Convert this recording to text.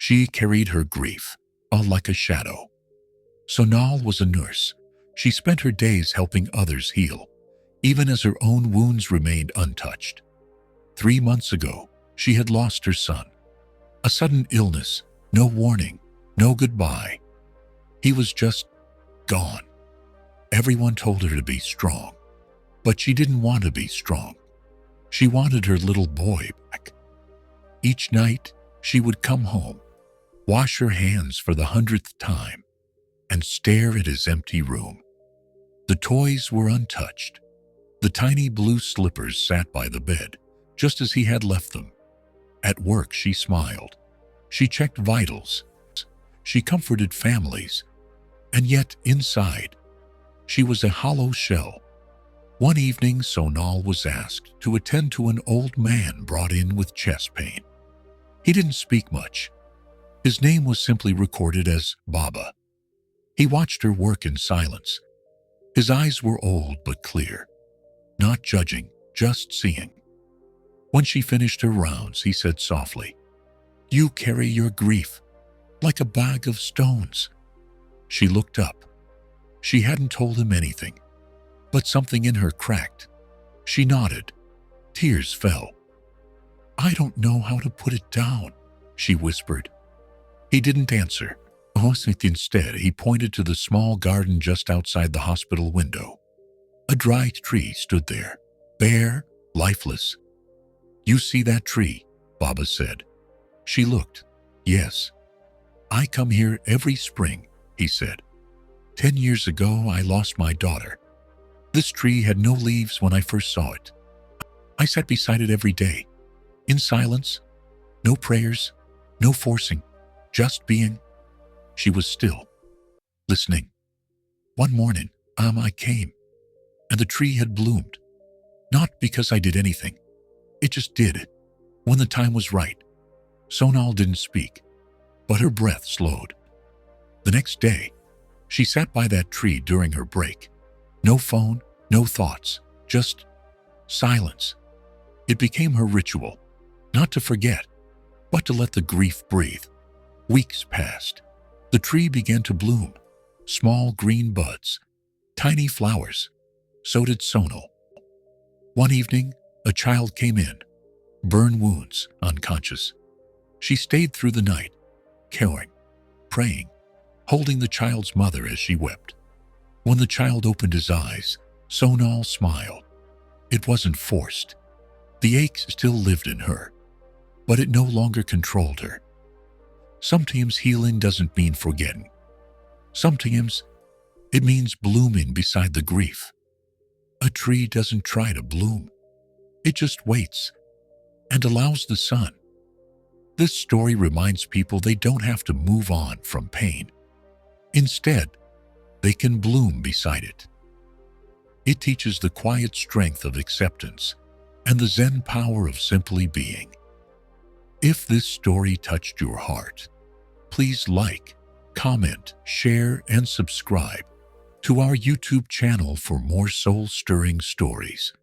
She carried her grief, all like a shadow. Sonal was a nurse. She spent her days helping others heal, even as her own wounds remained untouched. 3 months ago, she had lost her son. A sudden illness, no warning, no goodbye. He was just gone. Everyone told her to be strong, but she didn't want to be strong. She wanted her little boy back. Each night, she would come home, wash her hands for the 100th time, and stare at his empty room. The toys were untouched. The tiny blue slippers sat by the bed, just as he had left them. At work, she smiled. She checked vitals. She comforted families. And yet, inside, she was a hollow shell. One evening, Sonal was asked to attend to an old man brought in with chest pain. He didn't speak much. His name was simply recorded as Baba. He watched her work in silence. His eyes were old but clear, not judging, just seeing. When she finished her rounds, he said softly, "You carry your grief like a bag of stones." She looked up. She hadn't told him anything, but something in her cracked. She nodded. Tears fell. "I don't know how to put it down," she whispered. He didn't answer. Instead, he pointed to the small garden just outside the hospital window. A dry tree stood there, bare, lifeless. "You see that tree?" Baba said. She looked. "Yes. I come here every spring," he said. 10 years ago, I lost my daughter. This tree had no leaves when I first saw it. I sat beside it every day, in silence, no prayers, no forcing, just being. She was still, listening. One morning, I came, and the tree had bloomed. Not because I did anything. It just did, when the time was right. Sonal didn't speak, but her breath slowed. The next day, she sat by that tree during her break. No phone, no thoughts, just silence. It became her ritual, not to forget, but to let the grief breathe. Weeks passed. The tree began to bloom, small green buds, tiny flowers. So did Sonal. One evening, a child came in, burn wounds, unconscious. She stayed through the night, caring, praying, holding the child's mother as she wept. When the child opened his eyes, Sonal smiled. It wasn't forced. The aches still lived in her, but it no longer controlled her. Sometimes healing doesn't mean forgetting. Sometimes it means blooming beside the grief. A tree doesn't try to bloom. It just waits and allows the sun. This story reminds people they don't have to move on from pain. Instead, they can bloom beside it. It teaches the quiet strength of acceptance and the Zen power of simply being. If this story touched your heart, please like, comment, share, and subscribe to our YouTube channel for more soul-stirring stories.